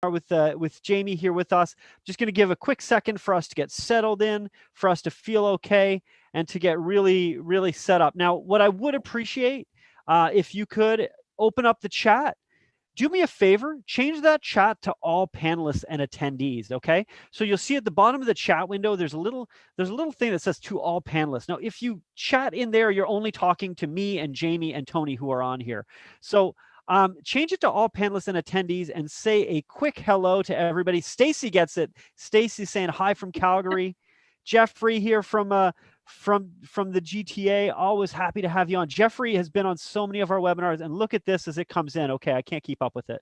with Jamie here with us. Just going to give a quick second for us to get settled in, for us to feel okay, and to get really, really set up. Now, what I would appreciate if you could open up the chat. Do me a favor, change that chat to all panelists and attendees, okay? So you'll see at the bottom of the chat window, there's a little thing that says to all panelists. Now, if you chat in there, you're only talking to me and Jamie and Tony who are on here. So change it to all panelists and attendees and say a quick hello to everybody. Stacy gets it. Stacy saying hi from Calgary. Jeffrey here from the GTA. Always happy to have you on. Jeffrey has been on so many of our webinars, and look at this as it comes in. Okay, I can't keep up with it.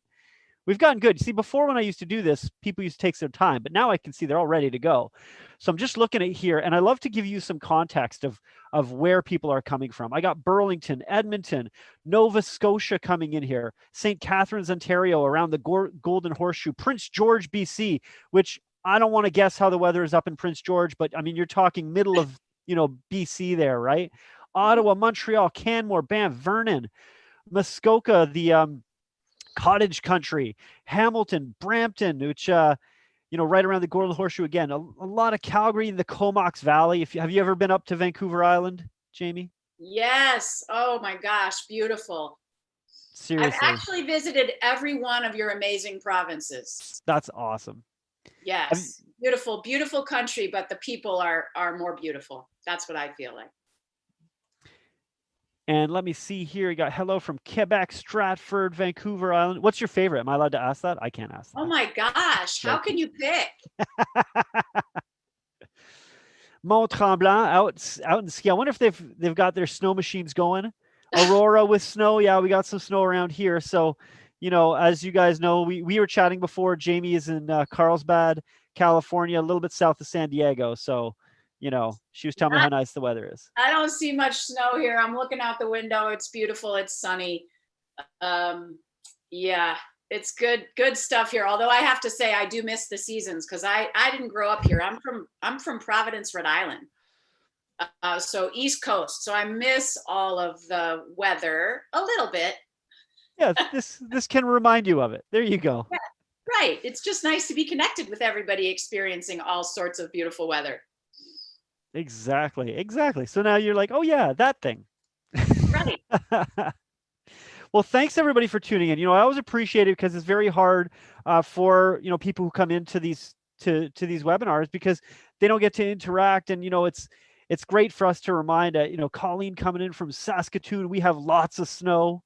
We've gotten good. See, before when I used to do this, people used to take their time, but now I can see they're all ready to go. So I'm just looking at here, and I love to give you some context of where people are coming from. I got Burlington, Edmonton, Nova Scotia coming in here, St. Catharines, Ontario, around the Golden Horseshoe, Prince George, BC, which I don't want to guess how the weather is up in Prince George, but I mean, you're talking middle of, BC there, right? Ottawa, Montreal, Canmore, Banff, Vernon, Muskoka, the cottage country, Hamilton, Brampton, which, right around the Golden Horseshoe again, a lot of Calgary in the Comox Valley. Have you ever been up to Vancouver Island, Jamie? Yes. Oh my gosh. Beautiful. Seriously. I've actually visited every one of your amazing provinces. That's awesome. Yes. Beautiful, beautiful country, but the people are more beautiful. That's what I feel like. And let me see here. You got hello from Quebec, Stratford, Vancouver Island. What's your favorite? Am I allowed to ask that? I can't ask that. Oh my gosh. How can you pick? Mont Tremblant out in ski. I wonder if they've got their snow machines going. Aurora with snow. Yeah, we got some snow around here. So, as you guys know, we were chatting before. Jamie is in Carlsbad, California, a little bit south of San Diego. So, she was telling me how nice the weather is. I don't see much snow here. I'm looking out the window. It's beautiful. It's sunny. Yeah, it's good stuff here. Although I have to say I do miss the seasons because I didn't grow up here. I'm from Providence, Rhode Island. So East Coast. So I miss all of the weather a little bit. Yeah, this can remind you of it. There you go. Yeah, right. It's just nice to be connected with everybody experiencing all sorts of beautiful weather. Exactly. So now you're like, oh yeah, that thing. Right. Well, thanks everybody for tuning in. I always appreciate it because it's very hard for people who come into these these webinars because they don't get to interact, and it's great for us to remind Colleen coming in from Saskatoon. We have lots of snow,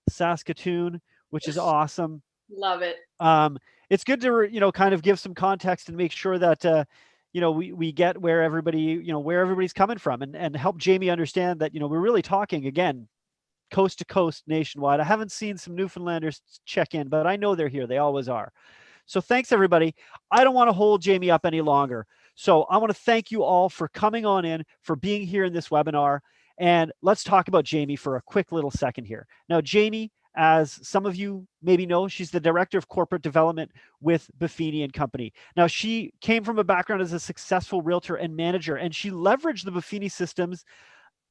Saskatoon, which is awesome. Love it. It's good to kind of give some context and make sure that we get where everybody's coming from and help Jamie understand that we're really talking again coast to coast nationwide. I haven't seen some Newfoundlanders check in, but I know they're here. They always are. So thanks everybody. I don't want to hold Jamie up any longer. So I want to thank you all for coming on in, for being here in this webinar. And let's talk about Jamie for a quick little second here. Now, Jamie, as some of you maybe know, she's the Director of Corporate Development with Buffini and Company. Now, she came from a background as a successful realtor and manager, and she leveraged the Buffini systems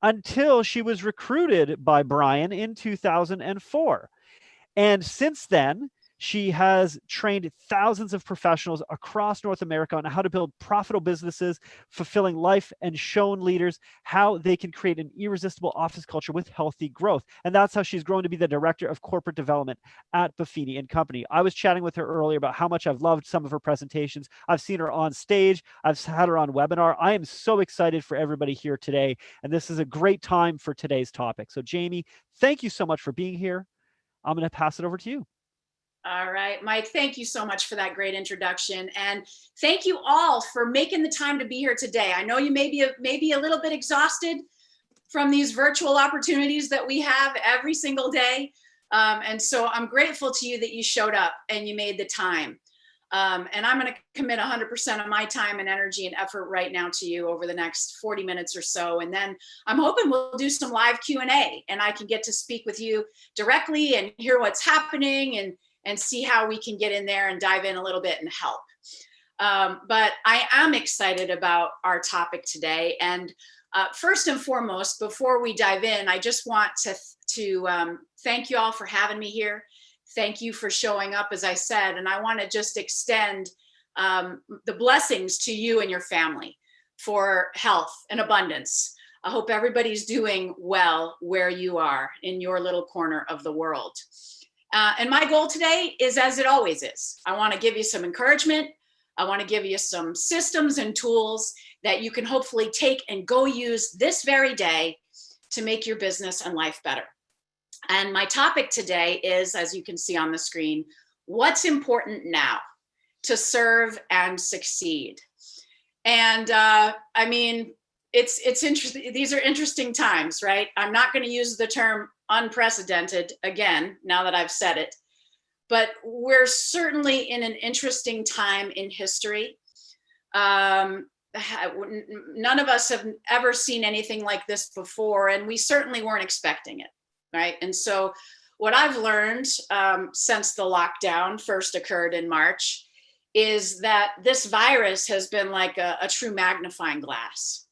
until she was recruited by Brian in 2004. And since then, she has trained thousands of professionals across North America on how to build profitable businesses, fulfilling life, and shown leaders how they can create an irresistible office culture with healthy growth. And that's how she's grown to be the Director of Corporate Development at Buffini and Company. I was chatting with her earlier about how much I've loved some of her presentations. I've seen her on stage. I've had her on webinar. I am so excited for everybody here today. And this is a great time for today's topic. So Jamie, thank you so much for being here. I'm going to pass it over to you. All right, Mike, thank you so much for that great introduction. And thank you all for making the time to be here today. I know you may be a little bit exhausted from these virtual opportunities that we have every single day. And so I'm grateful to you that you showed up and you made the time. And I'm going to commit 100% of my time and energy and effort right now to you over the next 40 minutes or so. And then I'm hoping we'll do some live Q&A and I can get to speak with you directly and hear what's happening and see how we can get in there and dive in a little bit and help. But I am excited about our topic today. And first and foremost, before we dive in, I just want to thank you all for having me here. Thank you for showing up, as I said, and I want to just extend the blessings to you and your family for health and abundance. I hope everybody's doing well where you are in your little corner of the world. And my goal today is, as it always is, I want to give you some encouragement. I want to give you some systems and tools that you can hopefully take and go use this very day to make your business and life better. And my topic today is, as you can see on the screen, what's important now to serve and succeed. And I mean, it's interesting. These are interesting times, right? I'm not going to use the term unprecedented again, now that I've said it, but we're certainly in an interesting time in history. None of us have ever seen anything like this before, and we certainly weren't expecting it, right? And so what I've learned since the lockdown first occurred in March is that this virus has been like a true magnifying glass.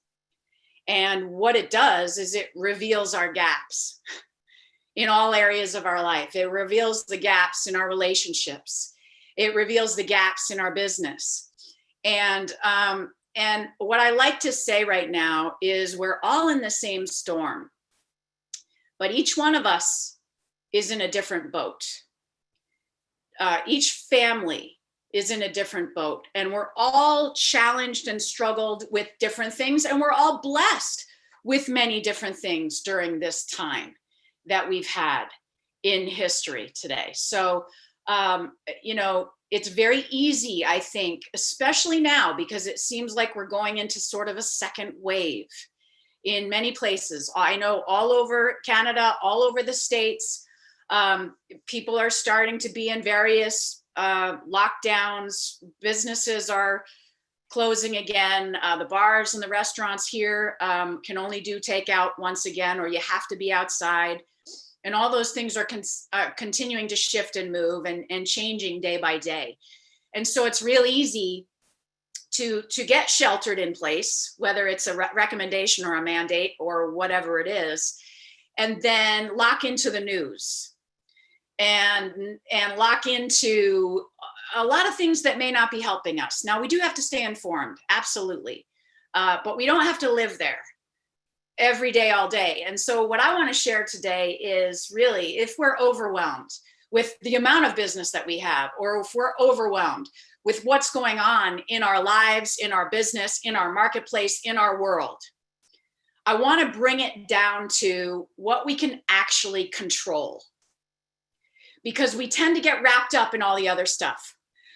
And what it does is it reveals our gaps in all areas of our life. It reveals the gaps in our relationships. It reveals the gaps in our business. And what I like to say right now is we're all in the same storm, but each one of us is in a different boat. Each family is in a different boat, and we're all challenged and struggled with different things, and we're all blessed with many different things during this time that we've had in history today. So, you know, it's very easy, I think, especially now, because it seems like we're going into sort of a second wave in many places. I know all over Canada, all over the States, people are starting to be in various lockdowns. Businesses are closing again. The bars and the restaurants here can only do takeout once again, or you have to be outside. And all those things are continuing to shift and move and changing day by day. And so it's real easy to get sheltered in place, whether it's a recommendation or a mandate or whatever it is, and then lock into the news and lock into a lot of things that may not be helping us. Now, we do have to stay informed, absolutely, but we don't have to live there every day, all day. And so what I want to share today is really, if we're overwhelmed with the amount of business that we have, or if we're overwhelmed with what's going on in our lives, in our business, in our marketplace, in our world, I want to bring it down to what we can actually control. Because we tend to get wrapped up in all the other stuff.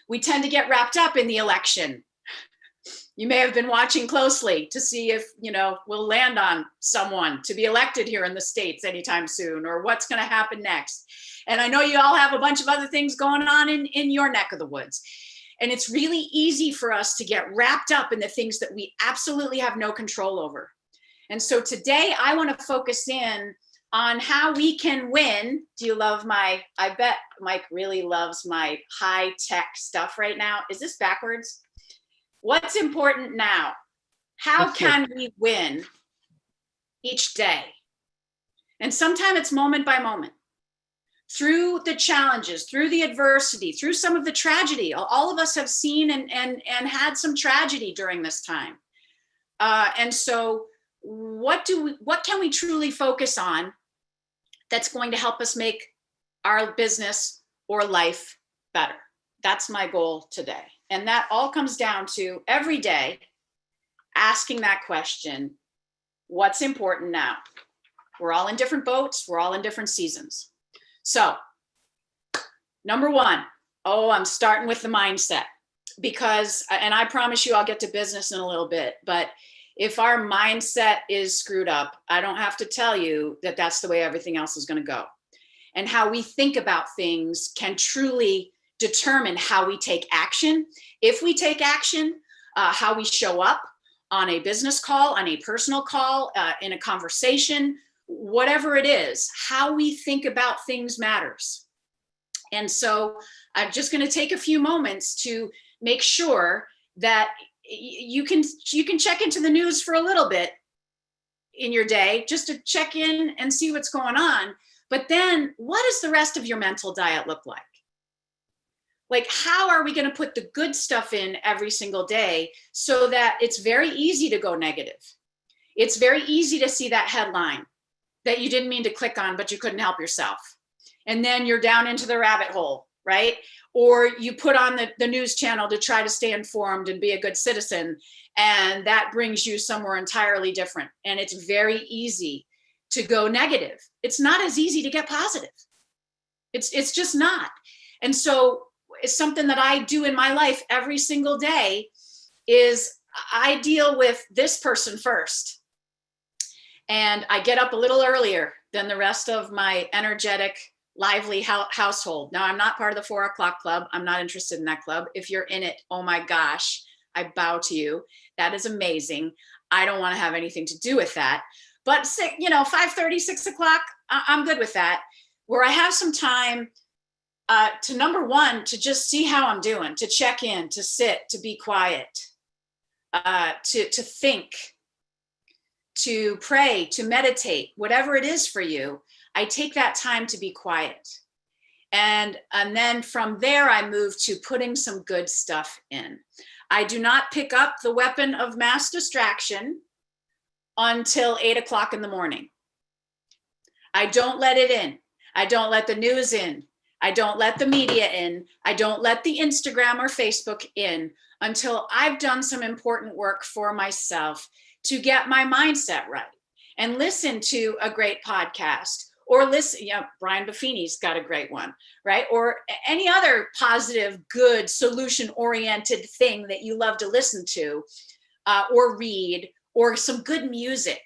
We tend to get wrapped up in the election. You may have been watching closely to see if, you know, we'll land on someone to be elected here in the States anytime soon, or what's going to happen next. And I know you all have a bunch of other things going on in your neck of the woods. And it's really easy for us to get wrapped up in the things that we absolutely have no control over. And so today I want to focus in on how we can win. Do you love my, I bet Mike really loves my high tech stuff right now. Is this backwards? What's important now? How can we win each day? And sometimes it's moment by moment. Through the challenges, through the adversity, through some of the tragedy. All of us have seen and had some tragedy during this time. And so what can we truly focus on that's going to help us make our business or life better? That's my goal today. And that all comes down to every day asking that question, what's important now? We're all in different boats. We're all in different seasons. So number one, I'm starting with the mindset, because, and I promise you I'll get to business in a little bit, but if our mindset is screwed up, I don't have to tell you that that's the way everything else is going to go. And how we think about things can truly determine how we take action. If we take action, how we show up on a business call, on a personal call, in a conversation, whatever it is, how we think about things matters. And so I'm just going to take a few moments to make sure that you can check into the news for a little bit in your day, just to check in and see what's going on. But then what does the rest of your mental diet look like? Like, how are we going to put the good stuff in every single day so that it's very easy to go negative? It's very easy to see that headline that you didn't mean to click on, but you couldn't help yourself. And then you're down into the rabbit hole, right? Or you put on the news channel to try to stay informed and be a good citizen. And that brings you somewhere entirely different. And it's very easy to go negative. It's not as easy to get positive. It's just not. And so it's something that I do in my life every single day is I deal with this person first. And I get up a little earlier than the rest of my energetic, lively household. Now, I'm not part of the 4 o'clock club. I'm not interested in that club. If you're in it, oh my gosh, I bow to you. That is amazing. I don't want to have anything to do with that. But 5:30, 6 o'clock, I'm good with that. Where I have some time to, number one, to just see how I'm doing, to check in, to sit, to be quiet, to think, to pray, to meditate, whatever it is for you. I take that time to be quiet. And then from there, I move to putting some good stuff in. I do not pick up the weapon of mass distraction until 8 o'clock in the morning. I don't let it in. I don't let the news in. I don't let the media in. I don't let the Instagram or Facebook in until I've done some important work for myself to get my mindset right and listen to a great podcast or listen, Brian Buffini's got a great one, right? Or any other positive, good, solution-oriented thing that you love to listen to or read, or some good music.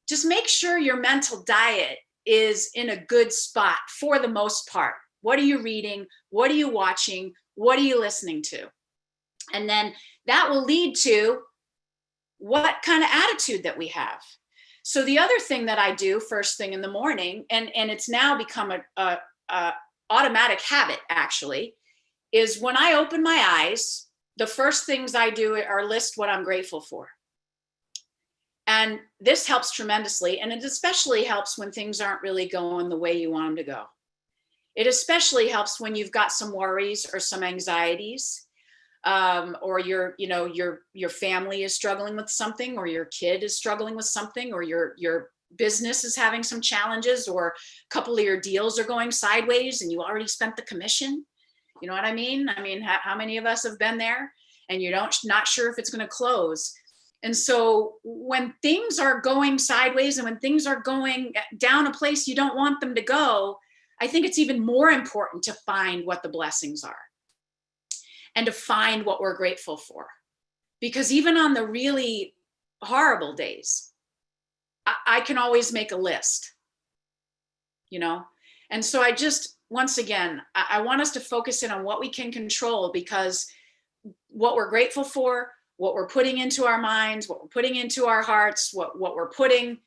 Just make sure your mental diet is in a good spot for the most part. What are you reading? What are you watching? What are you listening to? And then that will lead to what kind of attitude that we have. So the other thing that I do first thing in the morning, and it's now become a automatic habit actually, is when I open my eyes, the first things I do are list what I'm grateful for. And this helps tremendously. And it especially helps when things aren't really going the way you want them to go. It especially helps when you've got some worries or some anxieties, or your family is struggling with something, or your kid is struggling with something, or your business is having some challenges, or a couple of your deals are going sideways and you already spent the commission. You know what I mean? I mean, how many of us have been there and you're not sure if it's going to close? And so when things are going sideways and when things are going down a place you don't want them to go, I think it's even more important to find what the blessings are and to find what we're grateful for. Because even on the really horrible days, I can always make a list, And so I just, once again, I want us to focus in on what we can control, because what we're grateful for, what we're putting into our minds, what we're putting into our hearts, what we're putting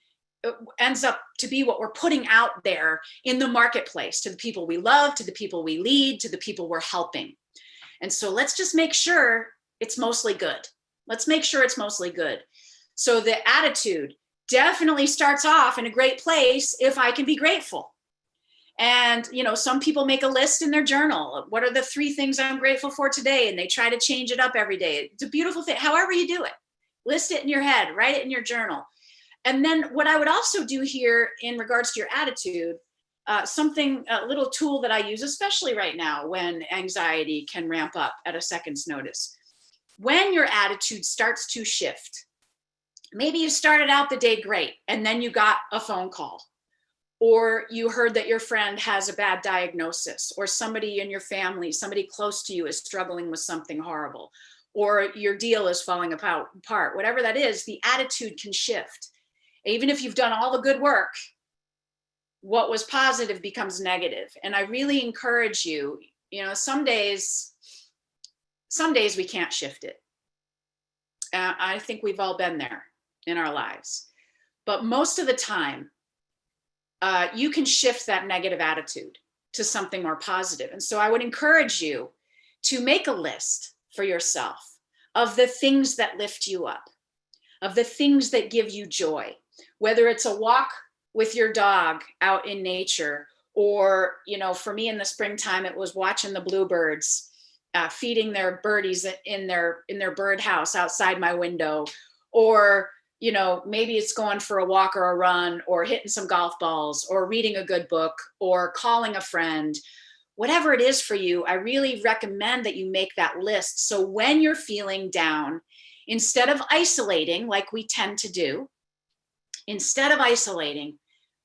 ends up to be what we're putting out there in the marketplace to the people we love, to the people we lead, to the people we're helping. And so let's just make sure it's mostly good. Let's make sure it's mostly good. So the attitude definitely starts off in a great place if I can be grateful. And, some people make a list in their journal. What are the 3 things I'm grateful for today? And they try to change it up every day. It's a beautiful thing. However you do it, list it in your head, write it in your journal. And then what I would also do here in regards to your attitude, a little tool that I use, especially right now when anxiety can ramp up at a second's notice. When your attitude starts to shift, maybe you started out the day great and then you got a phone call, or you heard that your friend has a bad diagnosis, or somebody in your family, somebody close to you is struggling with something horrible, or your deal is falling apart, whatever that is, the attitude can shift. Even if you've done all the good work, what was positive becomes negative. And I really encourage you, some days we can't shift it. I think we've all been there in our lives. But most of the time, you can shift that negative attitude to something more positive. And so I would encourage you to make a list for yourself of the things that lift you up, of the things that give you joy, whether it's a walk with your dog out in nature, Or, you know, for me in the springtime, it was watching the bluebirds, feeding their birdies in their birdhouse outside my window. Or, you know, maybe it's going for a walk or a run, or hitting some golf balls, or reading a good book, or calling a friend. Whatever it is for you, I really recommend that you make that list. So when you're feeling down, instead of isolating like we tend to do, instead of isolating,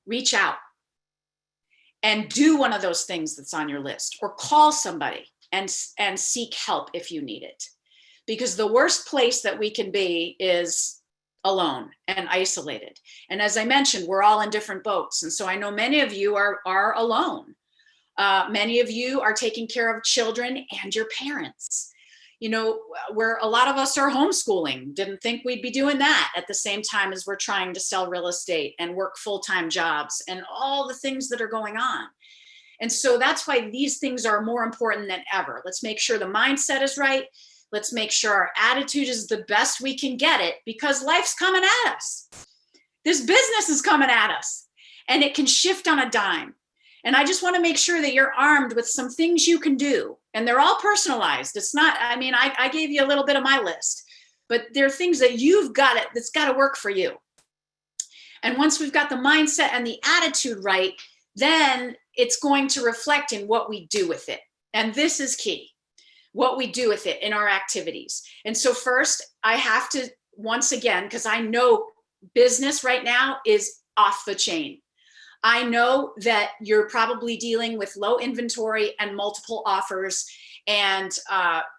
reach out and do one of those things that's on your list, or call somebody and seek help if you need it. Because the worst place that we can be is alone and isolated. And as I mentioned, we're all in different boats. And so I know many of you are alone. Many of you are taking care of children and your parents. You know, where a lot of us are homeschooling, didn't think we'd be doing that at the same time as we're trying to sell real estate and work full-time jobs and all the things that are going on. And so that's why these things are more important than ever. Let's make sure the mindset is right. Let's make sure our attitude is the best we can get it, because life's coming at us. This business is coming at us, and it can shift on a dime. And I just want to make sure that you're armed with some things you can do. And they're all personalized. It's not, I mean, I gave you a little bit of my list, but there are things that you've got it, that's got to work for you. And once we've got the mindset and the attitude right, then it's going to reflect in what we do with it. And this is key, what we do with it in our activities. And so first, I have to, once again, because I know business right now is off the chain. I know that you're probably dealing with low inventory and multiple offers and,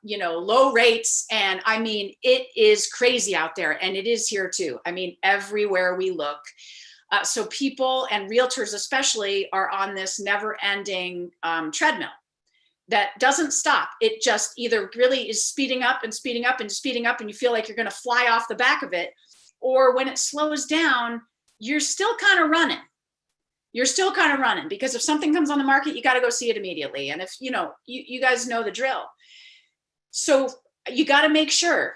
you know, low rates. And I mean, it is crazy out there, and it is here too. I mean, everywhere we look. So people and realtors especially are on this never ending treadmill that doesn't stop. It just either really is speeding up and speeding up and speeding up, and you feel like you're going to fly off the back of it. Or when it slows down, you're still kind of running. You're still kind of running, because if something comes on the market, you got to go see it immediately. And if, you know, you guys know the drill. So you got to make sure,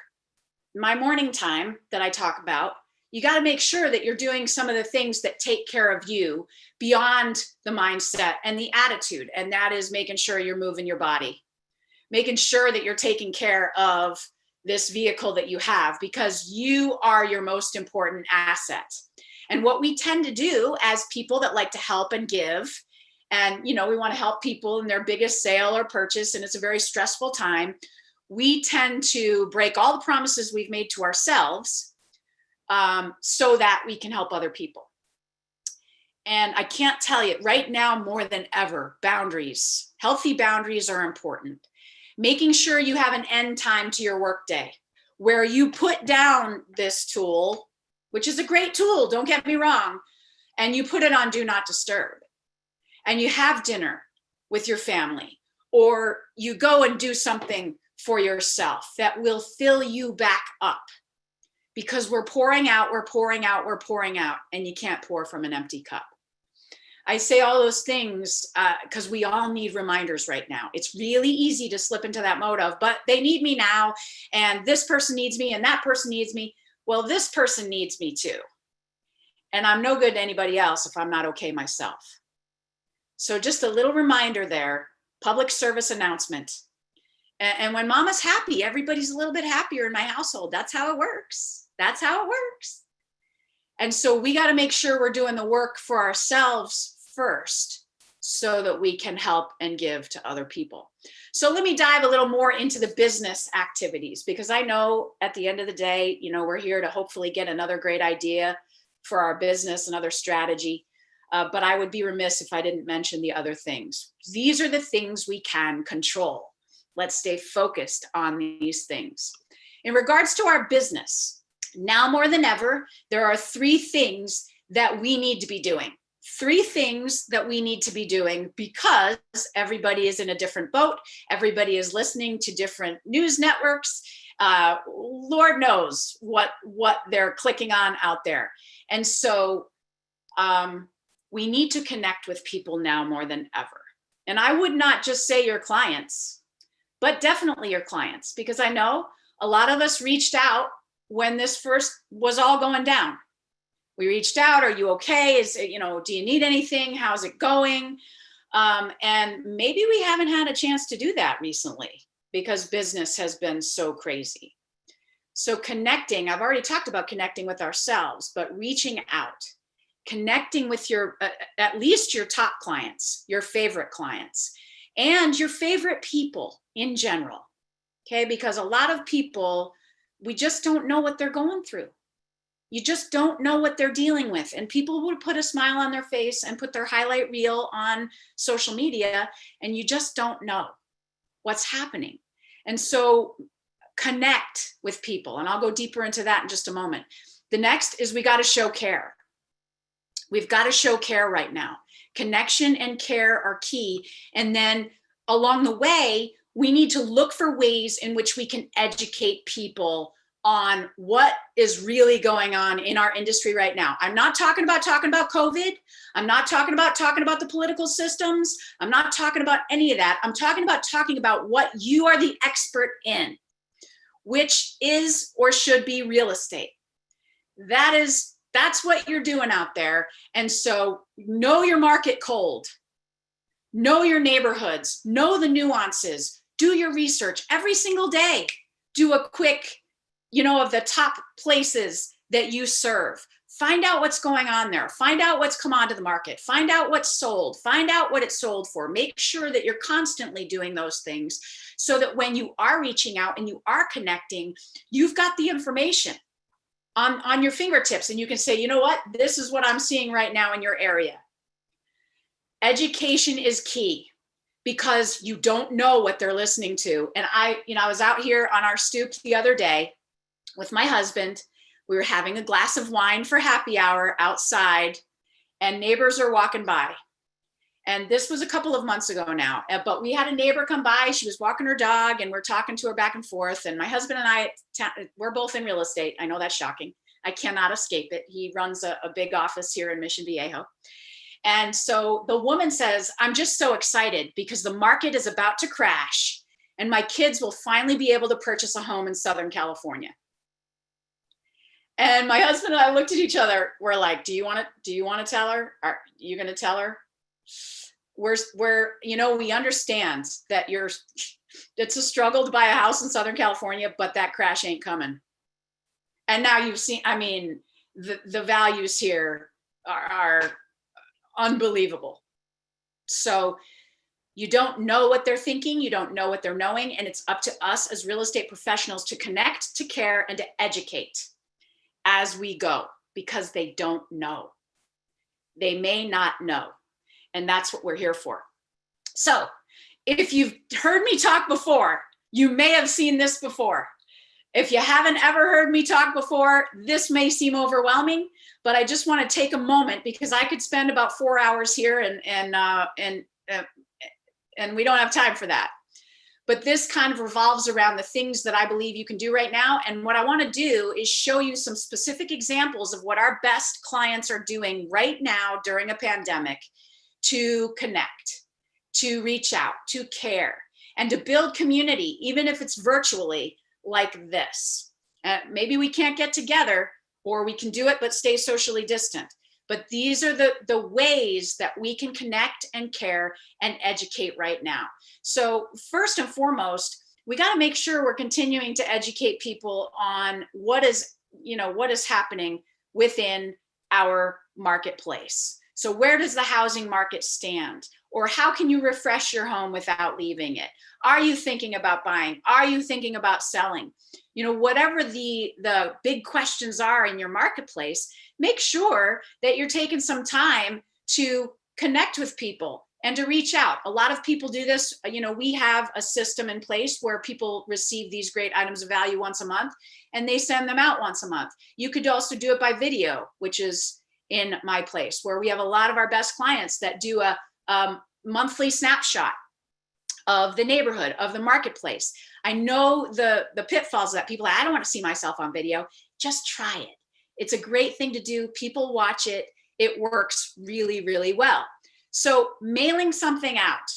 my morning time that I talk about, you got to make sure that you're doing some of the things that take care of you beyond the mindset and the attitude. And that is making sure you're moving your body, making sure that you're taking care of this vehicle that you have, because you are your most important asset. And what we tend to do as people that like to help and give, and, you know, we want to help people in their biggest sale or purchase, and it's a very stressful time, we tend to break all the promises we've made to ourselves so that we can help other people. And I can't tell you, right now more than ever, boundaries, healthy boundaries are important. Making sure you have an end time to your workday where you put down this tool, which is a great tool, don't get me wrong, and you put it on do not disturb, and you have dinner with your family, or you go and do something for yourself that will fill you back up, because we're pouring out, we're pouring out, we're pouring out, and you can't pour from an empty cup. I say all those things because we all need reminders right now. It's really easy to slip into that mode of, but they need me now, and this person needs me, and that person needs me. Well, this person needs me too. And I'm no good to anybody else if I'm not okay myself. So just a little reminder there, public service announcement. And when mama's happy, everybody's a little bit happier in my household. That's how it works. That's how it works. And so we got to make sure we're doing the work for ourselves first so that we can help and give to other people. So let me dive a little more into the business activities, because I know at the end of the day, you know, we're here to hopefully get another great idea for our business, another strategy. But I would be remiss if I didn't mention the other things. These are the things we can control. Let's stay focused on these things. In regards to our business, now more than ever, there are 3 things that we need to be doing. 3 things that we need to be doing, because everybody is in a different boat. Everybody is listening to different news networks. Lord knows what they're clicking on out there. And so we need to connect with people now more than ever. And I would not just say your clients, but definitely your clients, because I know a lot of us reached out when this first was all going down. We reached out. Are you okay? Is it, do you need anything? How's it going? And maybe we haven't had a chance to do that recently because business has been so crazy. So connecting, I've already talked about connecting with ourselves, but reaching out, connecting with your, at least your top clients, your favorite clients, and your favorite people in general. Okay, because a lot of people, we just don't know what they're going through. You just don't know what they're dealing with. And people would put a smile on their face and put their highlight reel on social media, and you just don't know what's happening. And so connect with people. And I'll go deeper into that in just a moment. The next is we got to show care. We've got to show care right now. Connection and care are key. And then along the way, we need to look for ways in which we can educate people on what is really going on in our industry right now. I'm not talking about COVID. I'm not talking about the political systems. I'm not talking about any of that. I'm talking about what you are the expert in, which is or should be real estate. That's what you're doing out there. And so know your market cold, know your neighborhoods, know the nuances, do your research every single day. Do a quick, of the top places that you serve. Find out what's going on there. Find out what's come onto the market. Find out what's sold. Find out what it's sold for. Make sure that you're constantly doing those things so that when you are reaching out and you are connecting, you've got the information on your fingertips and you can say, you know what, this is what I'm seeing right now in your area. Education is key because you don't know what they're listening to. And I was out here on our stoop the other day with my husband. We were having a glass of wine for happy hour outside and neighbors are walking by. And this was a couple of months ago now, but we had a neighbor come by. She was walking her dog and we're talking to her back and forth. And my husband and I, we're both in real estate. I know that's shocking. I cannot escape it. He runs a big office here in Mission Viejo. And so the woman says, I'm just so excited because the market is about to crash and my kids will finally be able to purchase a home in Southern California. And my husband and I looked at each other. We're like, do you want to tell her? Are you going to tell her? We understand that it's a struggle to buy a house in Southern California, but that crash ain't coming. And now you've seen, the values here are unbelievable. So you don't know what they're thinking. You don't know what they're knowing. And it's up to us as real estate professionals to connect, to care, and to educate as we go, because they don't know. They may not know. And that's what we're here for. So if you've heard me talk before, you may have seen this before. If you haven't ever heard me talk before, this may seem overwhelming, but I just want to take a moment because I could spend about 4 hours here and we don't have time for that. But this kind of revolves around the things that I believe you can do right now. And what I want to do is show you some specific examples of what our best clients are doing right now during a pandemic to connect, to reach out, to care, and to build community, even if it's virtually like this. Maybe we can't get together or we can do it, but stay socially distant. But these are the ways that we can connect and care and educate right now. So first and foremost, we got to make sure we're continuing to educate people on what is happening within our marketplace. So where does the housing market stand? Or how can you refresh your home without leaving it? Are you thinking about buying? Are you thinking about selling? Whatever the big questions are in your marketplace, make sure that you're taking some time to connect with people and to reach out. A lot of people do this. We have a system in place where people receive these great items of value once a month and they send them out once a month. You could also do it by video, which is in my place, where we have a lot of our best clients that do a monthly snapshot of the neighborhood, of the marketplace. I know the pitfalls that people, I don't want to see myself on video. Just try it. It's a great thing to do. People watch it. It works really, really well. So mailing something out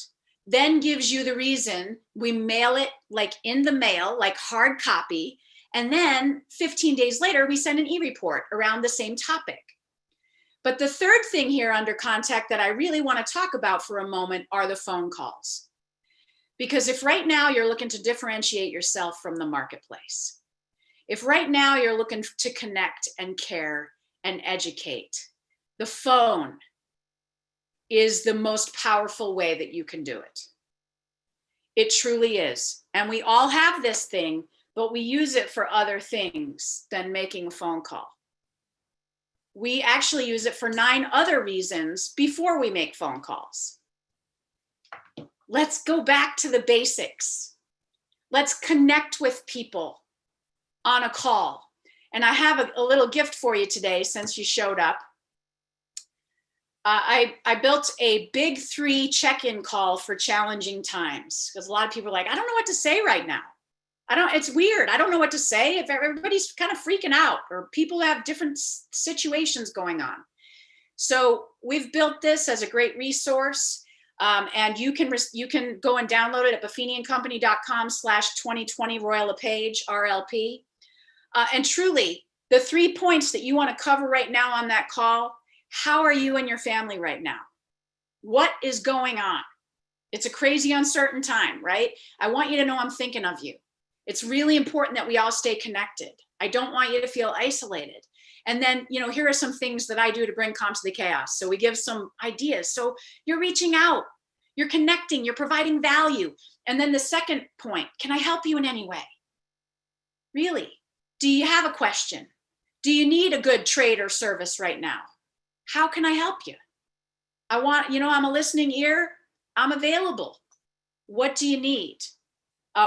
then gives you the reason. We mail it like in the mail, like hard copy. And then 15 days later, we send an e-report around the same topic. But the third thing here under contact that I really want to talk about for a moment are the phone calls. Because if right now you're looking to differentiate yourself from the marketplace, if right now you're looking to connect and care and educate, the phone is the most powerful way that you can do it. It truly is. And we all have this thing, but we use it for other things than making a phone call. We actually use it for 9 other reasons before we make phone calls. Let's go back to the basics. Let's connect with people on a call. And I have a little gift for you today since you showed up. I built a big 3 check-in call for challenging times, because a lot of people are like, I don't know what to say right now. It's weird. I don't know what to say. If everybody's kind of freaking out, or people have different situations going on. So we've built this as a great resource. And you can go and download it at buffiniandcompany.com/2020 Royal LePage RLP. And truly, the 3 points that you want to cover right now on that call: how are you and your family right now? What is going on? It's a crazy, uncertain time, right? I want you to know I'm thinking of you. It's really important that we all stay connected. I don't want you to feel isolated. And then, here are some things that I do to bring calm to the chaos. So we give some ideas. So you're reaching out, you're connecting, you're providing value. And then the second point, can I help you in any way? Really? Do you have a question? Do you need a good trade or service right now? How can I help you? I'm a listening ear. I'm available. What do you need?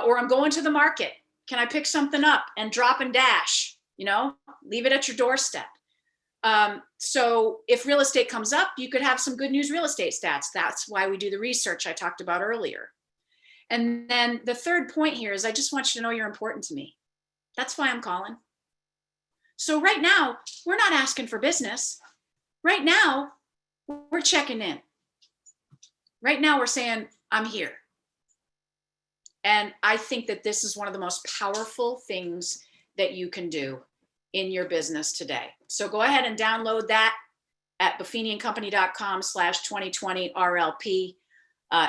Or I'm going to the market. Can I pick something up and drop and dash? Leave it at your doorstep. So if real estate comes up, you could have some good news real estate stats. That's why we do the research I talked about earlier. And then the third point here is I just want you to know you're important to me. That's why I'm calling. So right now, we're not asking for business. Right now, we're checking in. Right now, we're saying, I'm here. And I think that this is one of the most powerful things that you can do in your business today. So go ahead and download that at buffiniandcompany.com/2020 RLP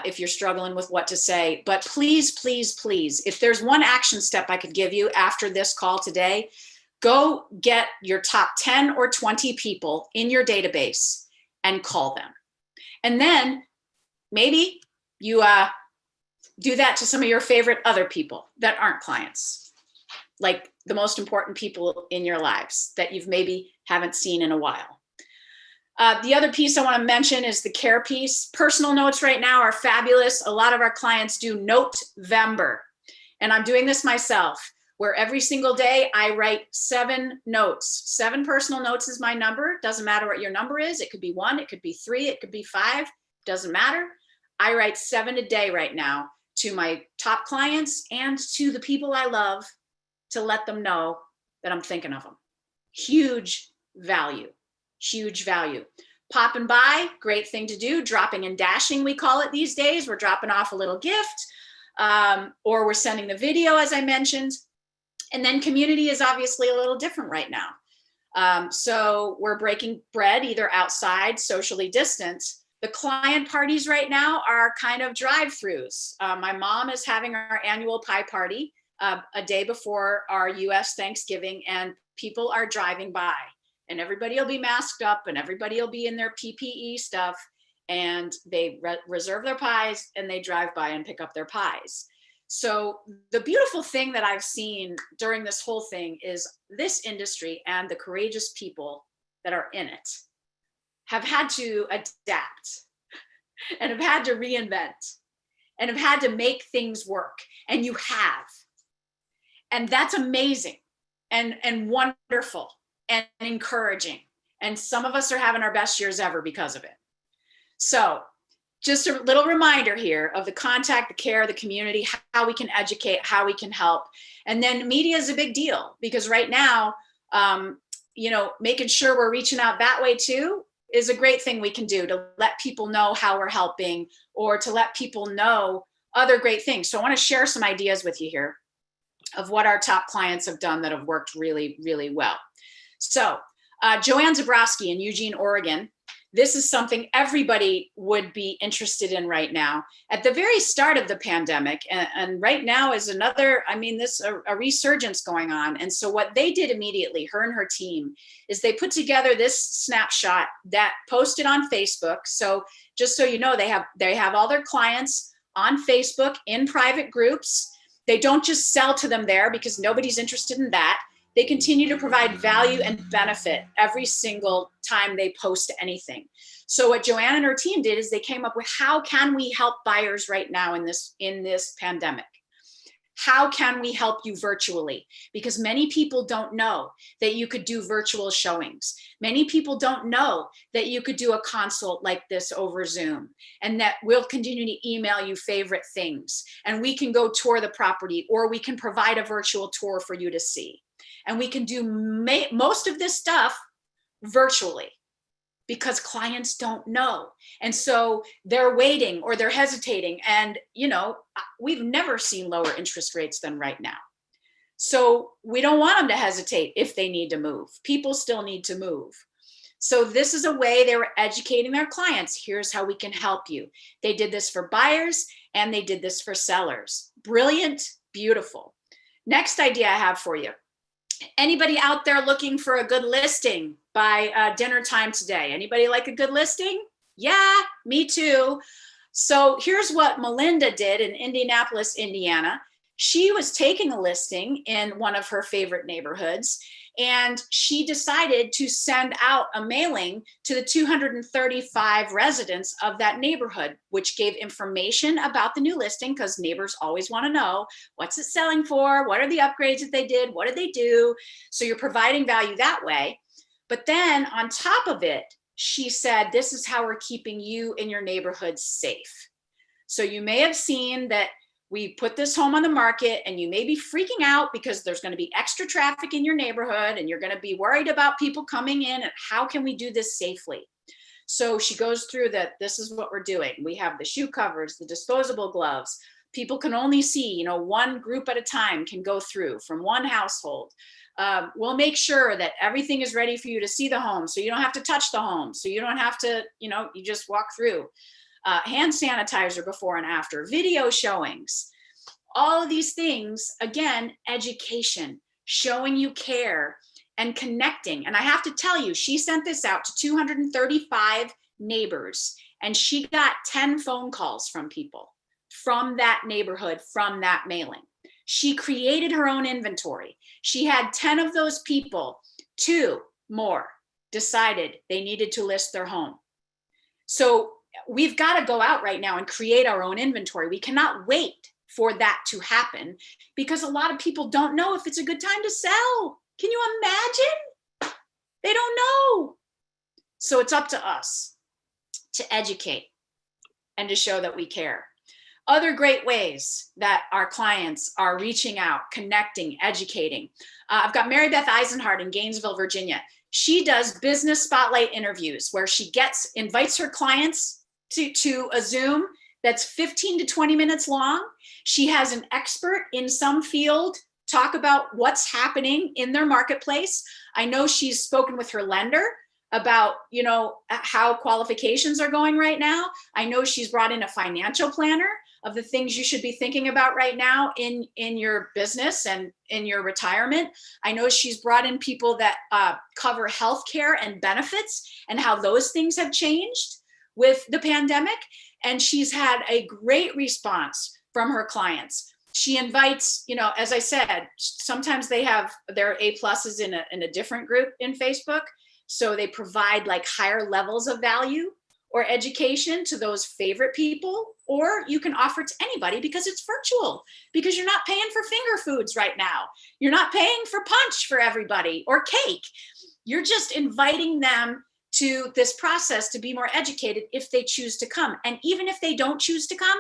if you're struggling with what to say. But please, please, please, if there's one action step I could give you after this call today, go get your top 10 or 20 people in your database and call them. And then maybe you do that to some of your favorite other people that aren't clients, like the most important people in your lives that you've maybe haven't seen in a while. The other piece I want to mention is the care piece. Personal notes right now are fabulous. A lot of our clients do Note-vember, and I'm doing this myself, where every single day I write 7 notes. 7 personal notes is my number. Doesn't matter what your number is. It could be 1, it could be 3, it could be 5. Doesn't matter. I write 7 a day right now to my top clients and to the people I love, to let them know that I'm thinking of them. Huge value, huge value. Popping by, great thing to do. Dropping and dashing, we call it these days. We're dropping off a little gift, or we're sending the video, as I mentioned. And then community is obviously a little different right now. So we're breaking bread either outside, socially distanced. The client parties right now are kind of drive-throughs. My mom is having our annual pie party a day before our US Thanksgiving, and people are driving by, and everybody will be masked up and everybody will be in their PPE stuff, and they reserve their pies and they drive by and pick up their pies. So the beautiful thing that I've seen during this whole thing is this industry and the courageous people that are in it have had to adapt and have had to reinvent and have had to make things work. And you have. And that's amazing and wonderful and encouraging. And some of us are having our best years ever because of it. So just a little reminder here of the contact, the care, the community, how we can educate, how we can help. And then media is a big deal, because right now, making sure we're reaching out that way too is a great thing we can do to let people know how we're helping, or to let people know other great things. So I want to share some ideas with you here of what our top clients have done that have worked really, really well. So JOANN ZEBROWSKI in Eugene, Oregon. This is something everybody would be interested in right now. At the very start of the pandemic, and right now is another, I mean, a resurgence going on. And so what they did immediately, her and her team, is they put together this snapshot that posted on Facebook. So just so you know, they have all their clients on Facebook in private groups. They don't just sell to them there because nobody's interested in that. They continue to provide value and benefit every single time they post anything. So what JOANN and her team did is they came up with, how can we help buyers right now in this pandemic? How can we help you virtually? Because many people don't know that you could do virtual showings. Many people don't know that you could do a consult like this over Zoom, and that we'll continue to email you favorite things, and we can go tour the property, or we can provide a virtual tour for you to see. And we can do most of this stuff virtually because clients don't know. And so they're waiting or they're hesitating. And, you know, we've never seen lower interest rates than right now. So we don't want them to hesitate if they need to move. People still need to move. So this is a way they were educating their clients. Here's how we can help you. They did this for buyers and they did this for sellers. Brilliant, beautiful. Next idea I have for you. Anybody out there looking for a good listing by dinner time today? Anybody like a good listing? Yeah, me too. So here's what Melinda did in Indianapolis, Indiana. She was taking a listing in one of her favorite neighborhoods, and she decided to send out a mailing to the 235 residents of that neighborhood, which gave information about the new listing, because neighbors always want to know, what's it selling for? What are the upgrades that they did? What did they do? So you're providing value that way. But then on top of it, she said, this is how we're keeping you in your neighborhood safe. So you may have seen that we put this home on the market, and you may be freaking out because there's going to be extra traffic in your neighborhood, and you're going to be worried about people coming in, and how can we do this safely? So she goes through that. This is what we're doing. We have the shoe covers, the disposable gloves. People can only see, you know, one group at a time can go through from one household. We'll make sure that everything is ready for you to see the home, so you don't have to touch the home, so you don't have to, you know, you just walk through. Hand sanitizer before and after, video showings, all of these things, again, education, showing you care and connecting. And I have to tell you, she sent this out to 235 neighbors, and she got 10 phone calls from people from that neighborhood, from that mailing. She created her own inventory. She had 10 of those people, 2 more decided they needed to list their home. So we've got to go out right now and create our own inventory. We cannot wait for that to happen because a lot of people don't know if it's a good time to sell. Can you imagine? They don't know. So it's up to us to educate and to show that we care. Other great ways that our clients are reaching out, connecting, educating. I've got Mary Beth EISENHARD in Gainesville, Virginia. She does business spotlight interviews where she invites her clients to a Zoom that's 15 to 20 minutes long. She has an expert in some field talk about what's happening in their marketplace. I know she's spoken with her lender about, you know, how qualifications are going right now. I know she's brought in a financial planner of the things you should be thinking about right now in your business and in your retirement. I know she's brought in people that cover healthcare and benefits and how those things have changed with the pandemic. And she's had a great response from her clients. She invites, you know, as I said, sometimes they have their A+ in a different group in Facebook. So they provide like higher levels of value or education to those favorite people, or you can offer it to anybody because it's virtual, because you're not paying for finger foods right now. You're not paying for punch for everybody or cake. You're just inviting them to this process to be more educated if they choose to come. And even if they don't choose to come,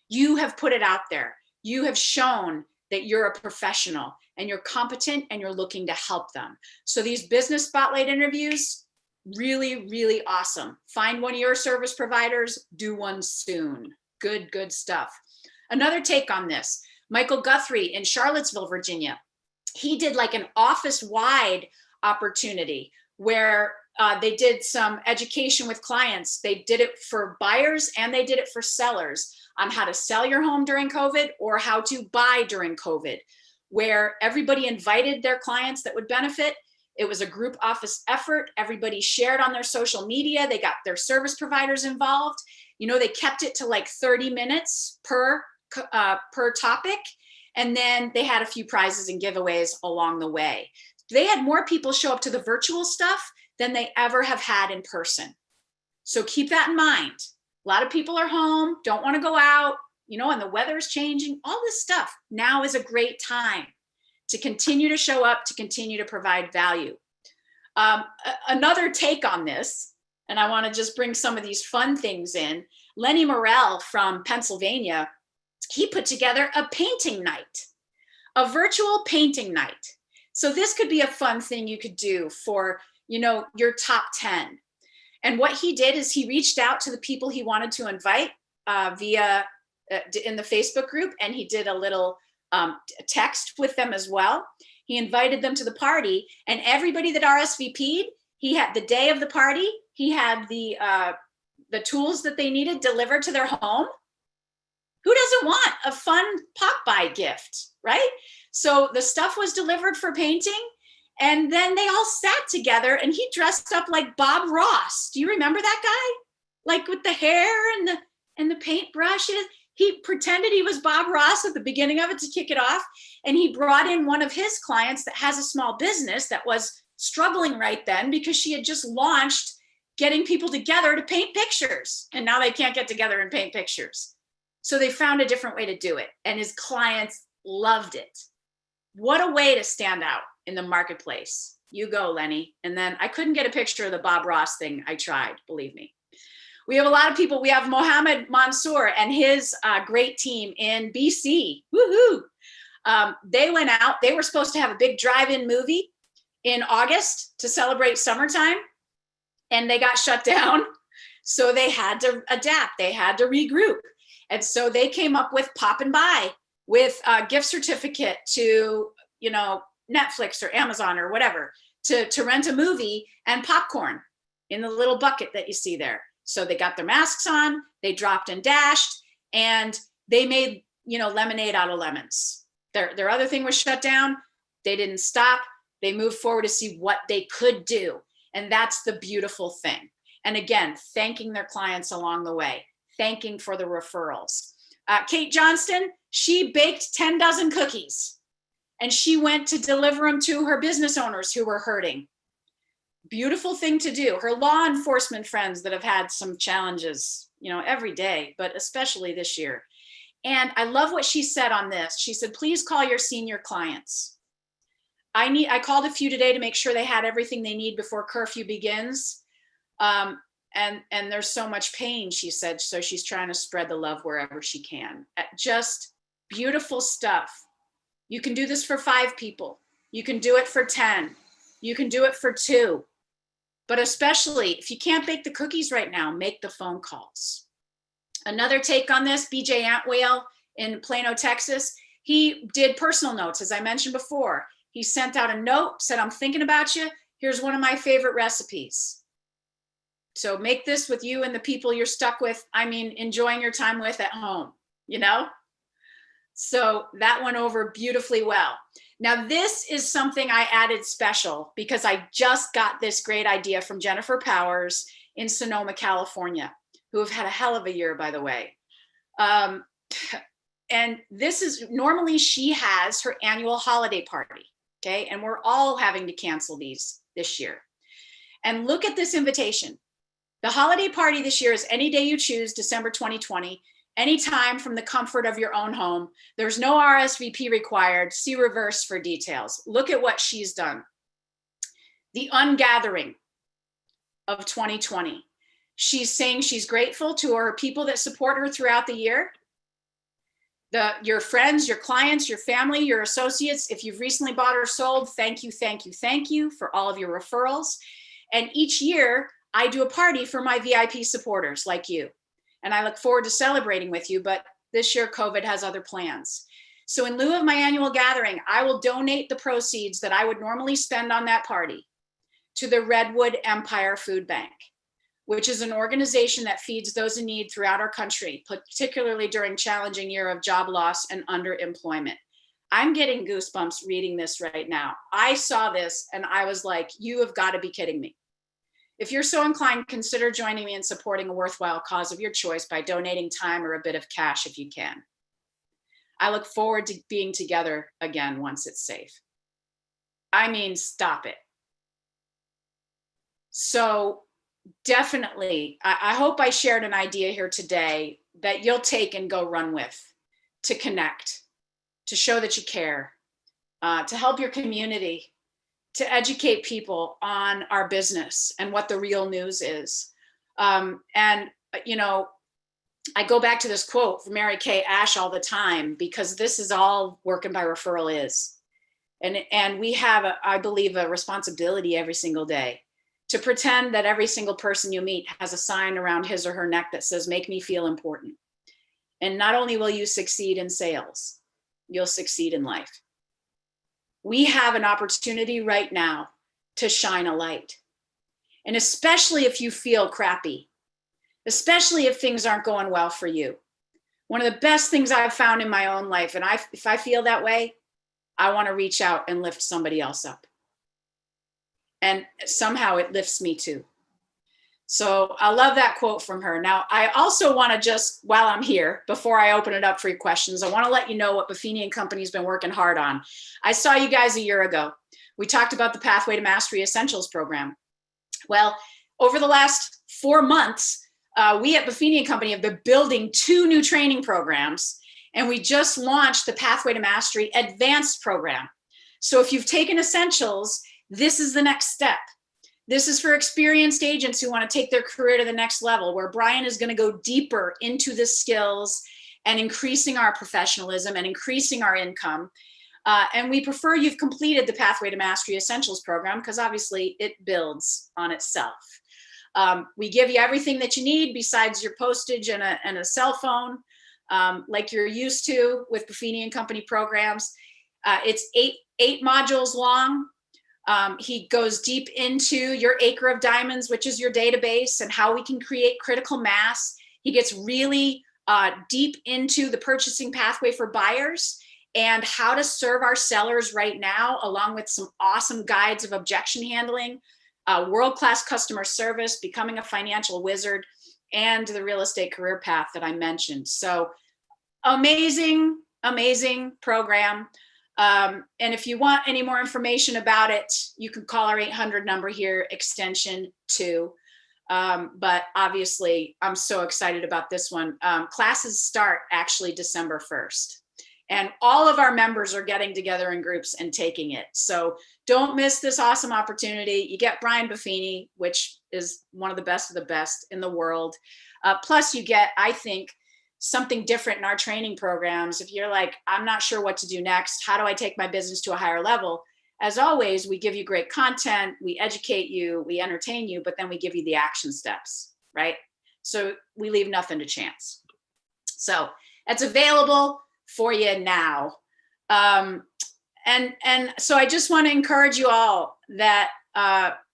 you have put it out there. You have shown that you're a professional and you're competent and you're looking to help them. So these business spotlight interviews, really, really awesome. Find one of your service providers, do one soon. Good, good stuff. Another take on this, Michael Guthrie in Charlottesville, Virginia. He did like an office-wide opportunity where they did some education with clients. They did it for buyers and they did it for sellers on how to sell your home during COVID or how to buy during COVID, where everybody invited their clients that would benefit. It was a group office effort. Everybody shared on their social media. They got their service providers involved. You know, they kept it to like 30 minutes per topic. And then they had a few prizes and giveaways along the way. They had more people show up to the virtual stuff than they ever have had in person. So keep that in mind. A lot of people are home, don't want to go out, you know, and the weather is changing, all this stuff. Now is a great time to continue to show up, to continue to provide value. Another take on this, and I want to just bring some of these fun things in. Lenny MORRELL from Pennsylvania, he put together a painting night, a virtual painting night. So this could be a fun thing you could do for, you know, your top 10. And what he did is he reached out to the people he wanted to invite in the Facebook group, and he did a little text with them as well. He invited them to the party, and everybody that RSVP'd, he had the day of the party, he had the tools that they needed delivered to their home. Who doesn't want a fun pop-by gift, right? So the stuff was delivered for painting, and then they all sat together, and he dressed up like Bob Ross. Do you remember that guy? Like with the hair and the paintbrushes. He pretended he was Bob Ross at the beginning of it to kick it off, and he brought in one of his clients that has a small business that was struggling right then because she had just launched getting people together to paint pictures, and now they can't get together and paint pictures. So they found a different way to do it, and his clients loved it. What a way to stand out in the marketplace. You go, Lenny. And then I couldn't get a picture of the Bob Ross thing. I tried, believe me. We have a lot of people. We have Mohammed Mansour and his great team in BC. Woohoo! They went out. They were supposed to have a big drive-in movie in August to celebrate summertime, and they got shut down. So they had to adapt. They had to regroup. And so they came up with Pop and Buy with a gift certificate to, you know, Netflix or Amazon or whatever, to rent a movie and popcorn in the little bucket that you see there. So they got their masks on, they dropped and dashed, and they made, you know, lemonade out of lemons. Their other thing was shut down. They didn't stop. They moved forward to see what they could do. And that's the beautiful thing. And again, thanking their clients along the way, thanking for the referrals. Kate Johnston, she baked 10 dozen cookies, and she went to deliver them to her business owners who were hurting. Beautiful thing to do. Her law enforcement friends that have had some challenges, you know, every day, but especially this year. And I love what she said on this. She said, please call your senior clients. I called a few today to make sure they had everything they need before curfew begins. And there's so much pain, she said, so she's trying to spread the love wherever she can. Just beautiful stuff. You can do this for 5 people. You can do it for 10. You can do it for 2. But especially if you can't bake the cookies right now, make the phone calls. Another take on this, BJ ANTWEIL in Plano, Texas, he did personal notes, as I mentioned before. He sent out a note, said, I'm thinking about you. Here's one of my favorite recipes. So make this with you and the people you're stuck with, I mean, enjoying your time with at home, you know? So that went over beautifully well. Now, this is something I added special because I just got this great idea from Jennifer Powers in Sonoma, California, who have had a hell of a year, by the way. And this is, normally she has her annual holiday party, okay? And we're all having to cancel these this year. And look at this invitation. The holiday party this year is any day you choose, December 2020, anytime from the comfort of your own home. There's no RSVP required. See reverse for details. Look at what she's done. The ungathering of 2020. She's saying she's grateful to her people that support her throughout the year. Your friends, your clients, your family, your associates. If you've recently bought or sold, thank you, thank you, thank you for all of your referrals. And each year, I do a party for my VIP supporters like you. And I look forward to celebrating with you, but this year COVID has other plans. So in lieu of my annual gathering, I will donate the proceeds that I would normally spend on that party to the Redwood Empire Food Bank, which is an organization that feeds those in need throughout our country, particularly during challenging year of job loss and underemployment. I'm getting goosebumps reading this right now. I saw this and I was like, you have got to be kidding me. If you're so inclined, consider joining me in supporting a worthwhile cause of your choice by donating time or a bit of cash if you can. I look forward to being together again once it's safe. I mean, stop it. So definitely, I hope I shared an idea here today that you'll take and go run with, to connect, to show that you care, to help your community, to educate people on our business and what the real news is. And, you know, I go back to this quote from Mary Kay Ash all the time, because this is all working by referral is. And we have, I believe, a responsibility every single day to pretend that every single person you meet has a sign around his or her neck that says, make me feel important. And not only will you succeed in sales, you'll succeed in life. We have an opportunity right now to shine a light. And especially if you feel crappy, especially if things aren't going well for you. One of the best things I've found in my own life, and if I feel that way, I want to reach out and lift somebody else up. And somehow it lifts me too. So I love that quote from her. Now, I also want to just, while I'm here, before I open it up for your questions, I want to let you know what Buffini and Company has been working hard on. I saw you guys a year ago. We talked about the Pathway to Mastery Essentials program. Well, over the last 4 months, we at Buffini and Company have been building 2 new training programs, and we just launched the Pathway to Mastery Advanced program. So if you've taken Essentials, this is the next step. This is for experienced agents who want to take their career to the next level, where Brian is going to go deeper into the skills and increasing our professionalism and increasing our income. And we prefer you've completed the Pathway to Mastery Essentials program, because obviously it builds on itself. We give you everything that you need besides your postage and a cell phone, like you're used to with Buffini and Company programs. It's eight modules long. He goes deep into your acre of diamonds, which is your database, and how we can create critical mass. He gets really deep into the purchasing pathway for buyers and how to serve our sellers right now, along with some awesome guides of objection handling, world-class customer service, becoming a financial wizard, and the real estate career path that I mentioned. So amazing, amazing program. And if you want any more information about it, you can call our 800 number here, extension 2. But obviously, I'm so excited about this one. Classes start actually December 1st. And all of our members are getting together in groups and taking it. So don't miss this awesome opportunity. You get Brian Buffini, which is one of the best in the world. Plus you get, I think, something different in our training programs. If you're like, I'm not sure what to do next, how do I take my business to a higher level? As always, we give you great content, we educate you, we entertain you, but then we give you the action steps, right? So we leave nothing to chance. So that's available for you now. And so I just want to encourage you all that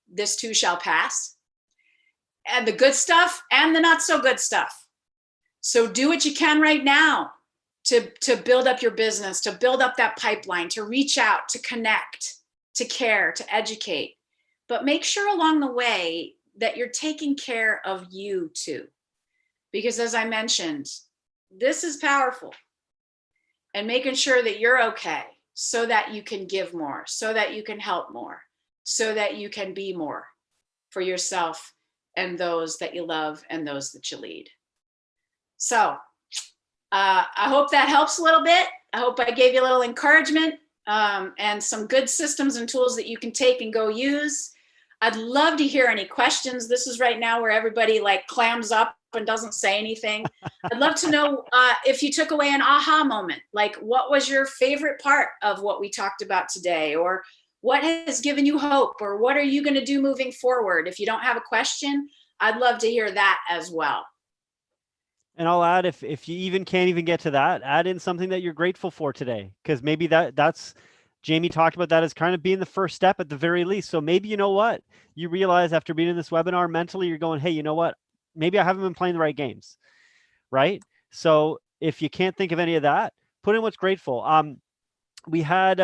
this too shall pass, and the good stuff and the not so good stuff. So do what you can right now to build up your business, to build up that pipeline, to reach out, to connect, to care, to educate. But make sure along the way that you're taking care of you too. Because as I mentioned, this is powerful. And making sure that you're okay so that you can give more, so that you can help more, so that you can be more for yourself and those that you love and those that you lead. So I hope that helps a little bit. I hope I gave you a little encouragement and some good systems and tools that you can take and go use. I'd love to hear any questions. This is right now where everybody like clams up and doesn't say anything. I'd love to know if you took away an aha moment, like what was your favorite part of what we talked about today, or what has given you hope, or what are you going to do moving forward? If you don't have a question, I'd love to hear that as well. And I'll add, if you even can't even get to that, add in something that you're grateful for today, because maybe that's Jamie talked about that as kind of being the first step at the very least. So maybe, you know what, you realize after being in this webinar mentally, you're going, hey, you know what, maybe I haven't been playing the right games, right? So if you can't think of any of that, put in what's grateful. We had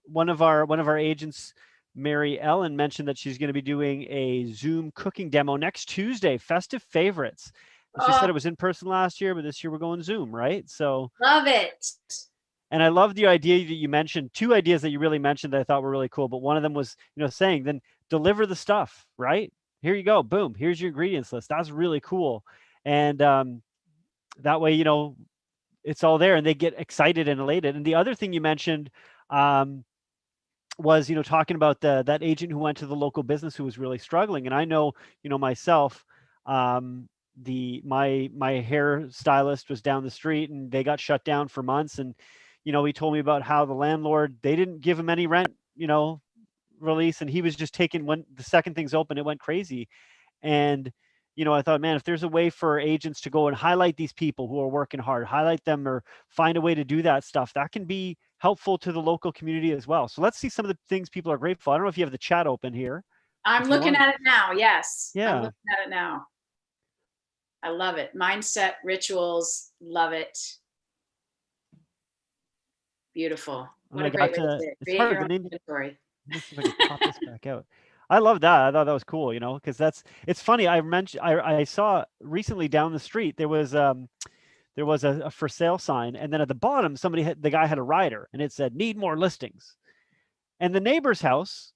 one of our agents, Mary Ellen, mentioned that she's going to be doing a Zoom cooking demo next Tuesday, festive favorites. She said it was in person last year, but this year we're going Zoom, right? So love it. and I love the idea that you mentioned, two ideas that you really mentioned that I thought were really cool. But one of them was, saying, then deliver the stuff, right? Here you go. Boom. Here's your ingredients list. That's really cool. And that way, it's all there and they get excited and elated. And the other thing you mentioned was, talking about that agent who went to the local business who was really struggling. And I know, myself, my hair stylist was down the street and they got shut down for months. And he told me about how the landlord, they didn't give him any rent, release. And he was just taking, when the second thing's open, it went crazy. And, I thought, man, if there's a way for agents to go and highlight these people who are working hard, highlight them or find a way to do that stuff, that can be helpful to the local community as well. So let's see some of the things people are grateful. I don't know if you have the chat open here. I'm looking at it now. Yes. Yeah. I'm looking at it now. I love it. Mindset, rituals, love it. Beautiful. What a great way to say it. Create your own inventory. Let's see if I can pop this back out. I love that. I thought that was cool, because it's funny. I saw recently down the street, there was a for sale sign. And then at the bottom, the guy had a rider and it said, need more listings. And the neighbor's house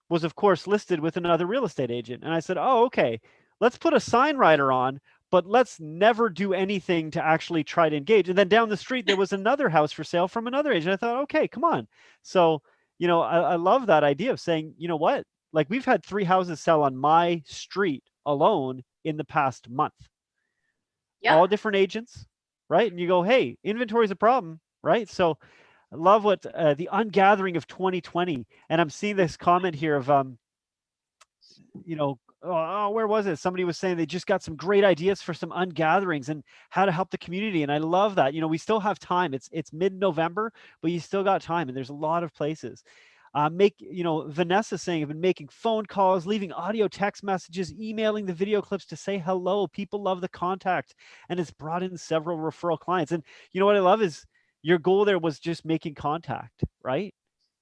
was of course listed with another real estate agent. And I said, oh, okay, let's put a sign rider on, but let's never do anything to actually try to engage. And then down the street, there was another house for sale from another agent. I thought, okay, come on. So, I love that idea of saying, you know what, like we've had 3 houses sell on my street alone in the past month. Yep. All different agents, right? And you go, hey, inventory is a problem, right? So I love what the ungathering of 2020. And I'm seeing this comment here of, where was it? Somebody was saying they just got some great ideas for some ungatherings and how to help the community. And I love that. We still have time. It's mid-November, but you still got time. And there's a lot of places. Vanessa saying, I've been making phone calls, leaving audio text messages, emailing the video clips to say hello. People love the contact. And it's brought in several referral clients. And what I love is your goal there was just making contact, right?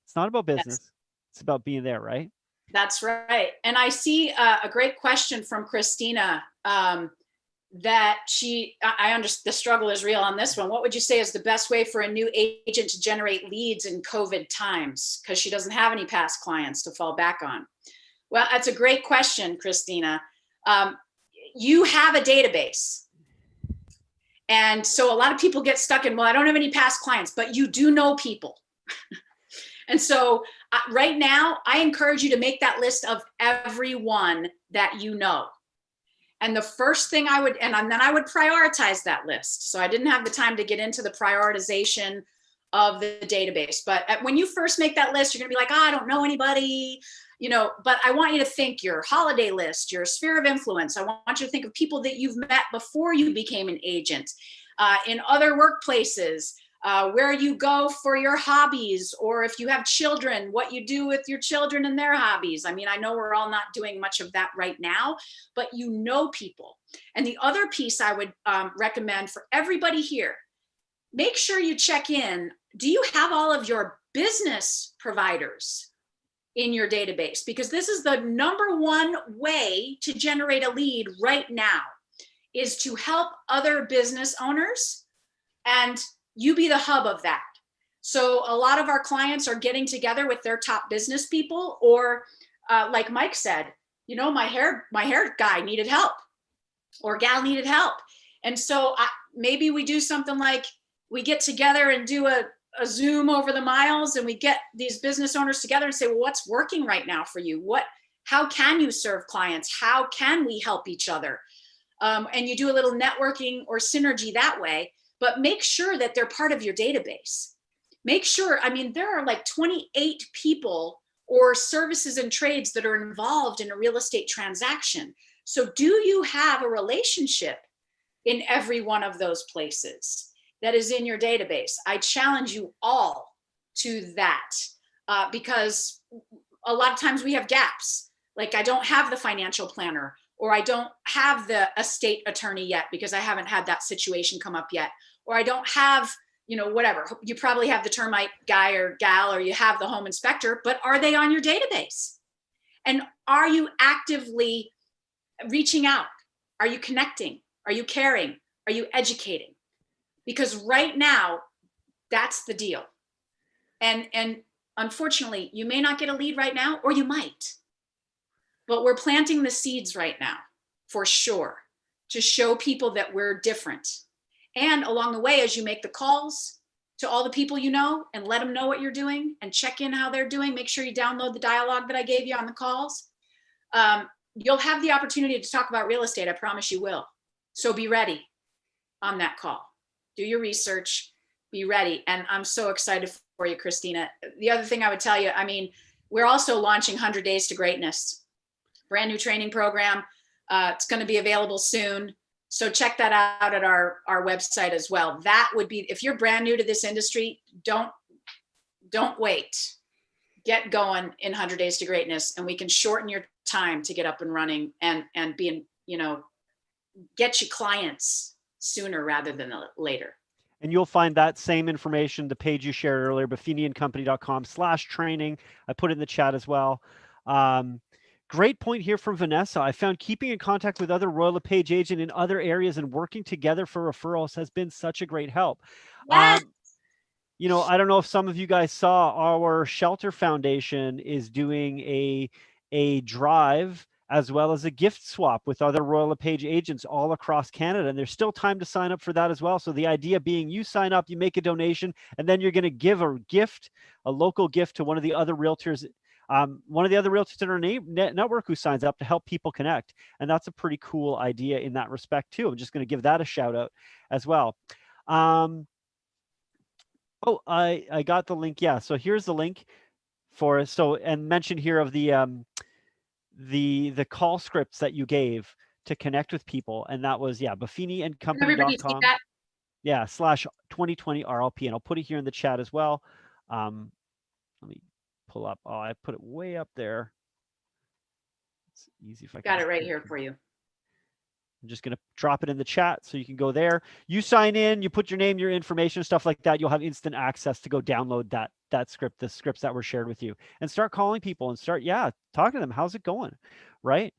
It's not about business. Yes. It's about being there, right? That's right. And I see a great question from Christina that I understand the struggle is real on this one. What would you say is the best way for a new agent to generate leads in COVID times? Because she doesn't have any past clients to fall back on. Well, that's a great question, Christina. You have a database. And so a lot of people get stuck in, well, I don't have any past clients, but you do know people. And so right now, I encourage you to make that list of everyone that you know. And the first thing and then I would prioritize that list. So I didn't have the time to get into the prioritization of the database. But when you first make that list, you're going to be like, I don't know anybody, but I want you to think your holiday list, your sphere of influence. I want you to think of people that you've met before you became an agent, in other workplaces, where you go for your hobbies, or if you have children, what you do with your children and their hobbies. I mean, I know we're all not doing much of that right now, but people. And the other piece I would recommend for everybody here, make sure you check in. Do you have all of your business providers in your database? Because this is the number one way to generate a lead right now, is to help other business owners, and you be the hub of that. So a lot of our clients are getting together with their top business people, or like Mike said, my hair guy needed help, or gal needed help. And so maybe we do something like we get together and do a Zoom over the miles, and we get these business owners together and say, well, what's working right now for you? How can you serve clients? How can we help each other? And you do a little networking or synergy that way. But make sure that they're part of your database. Make sure, there are like 28 people or services and trades that are involved in a real estate transaction. So do you have a relationship in every one of those places that is in your database? I challenge you all to that. because a lot of times we have gaps. Like I don't have the financial planner, or I don't have the estate attorney yet because I haven't had that situation come up yet, or I don't have, you know, whatever. You probably have the termite guy or gal, or you have the home inspector, but are they on your database? And are you actively reaching out? Are you connecting? Are you caring? Are you educating? Because right now, that's the deal. And unfortunately, you may not get a lead right now, or you might. But we're planting the seeds right now, for sure, to show people that we're different. And along the way, as you make the calls to all the people you know and let them know what you're doing and check in how they're doing, make sure you download the dialogue that I gave you on the calls. You'll have the opportunity to talk about real estate. I promise you will. So be ready on that call. Do your research, be ready. And I'm so excited for you, Christina. The other thing I would tell you, I mean, we're also launching 100 Days to Greatness, brand new training program. It's going to be available soon. So check that out at our website as well. That would be, if you're brand new to this industry, don't wait. Get going in 100 Days to Greatness, and we can shorten your time to get up and running and be in, you know, get you clients sooner rather than later. And you'll find that same information, the page you shared earlier, buffiniandcompany.com/training. I put it in the chat as well. Great point here from Vanessa. I found keeping in contact with other Royal LePage agent in other areas and working together for referrals has been such a great help. Yes. You know, I don't know if some of you guys saw, our Shelter Foundation is doing a drive as well as a gift swap with other Royal LePage agents all across Canada. And there's still time to sign up for that as well. So the idea being, you sign up, you make a donation, and then you're going to give a gift, a local gift to one of the other realtors, one of the other realtors in our network who signs up to help people connect. And that's a pretty cool idea in that respect too. I'm just going to give that a shout out as well. Oh, I got the link. Yeah. So here's the link for it. So, and mention here of the call scripts that you gave to connect with people. And that was, yeah, buffiniandcompany.com. Yeah, /2020 RLP. And I'll put it here in the chat as well. Let me pull up. Oh, I put it way up there. It's easy if I got it right here for you. I'm just going to drop it in the chat so you can go there. You sign in, you put your name, your information, stuff like that. You'll have instant access to go download that script, the scripts that were shared with you, and start calling people and start, talking to them. How's it going? Right?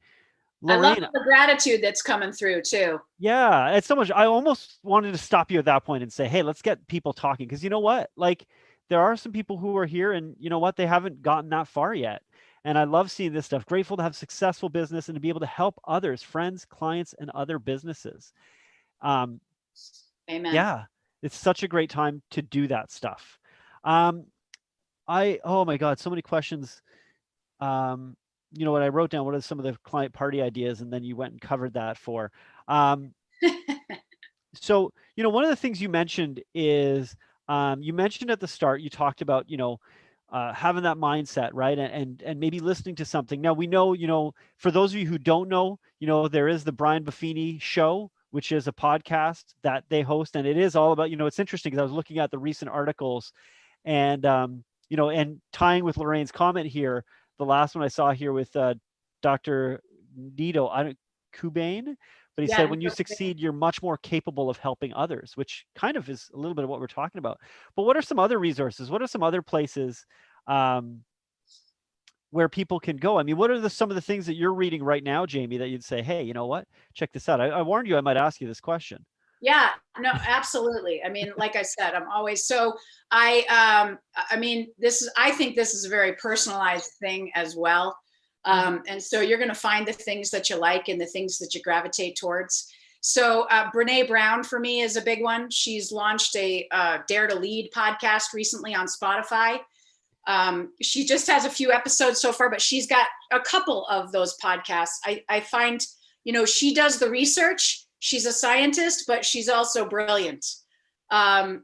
Lorraine, I love the gratitude that's coming through too. Yeah, it's so much. I almost wanted to stop you at that point and say, hey, let's get people talking. Because you know what? Like, there are some people who are here and you know what? They haven't gotten that far yet. And I love seeing this stuff. Grateful to have successful business and to be able to help others, friends, clients, and other businesses. Amen. Yeah, it's such a great time to do that stuff. Oh my God, so many questions. You know what I wrote down? What are some of the client party ideas? And then you went and covered that for. So, you know, one of the things you mentioned is, you mentioned at the start, you talked about, you know, having that mindset, right? And maybe listening to something. Now we know, you know, for those of you who don't know, you know, there is the Brian Buffini Show, which is a podcast that they host. And it is all about, you know, it's interesting because I was looking at the recent articles and, you know, and tying with Lorraine's comment here, the last one I saw here with Dr. Nito Kubain, but he said, when you succeed, you're much more capable of helping others, which kind of is a little bit of what we're talking about. But what are some other resources? What are some other places where people can go? I mean, what are some of the things that you're reading right now, Jamie, that you'd say, hey, you know what? Check this out. I warned you I might ask you this question. Yeah, no, absolutely. I mean, like I said, I'm always, so I mean, I think this is a very personalized thing as well. And so you're going to find the things that you like and the things that you gravitate towards. So Brene Brown for me is a big one. She's launched a Dare to Lead podcast recently on Spotify. She just has a few episodes so far, but she's got a couple of those podcasts. I find, you know, she does the research. She's a scientist, but she's also brilliant.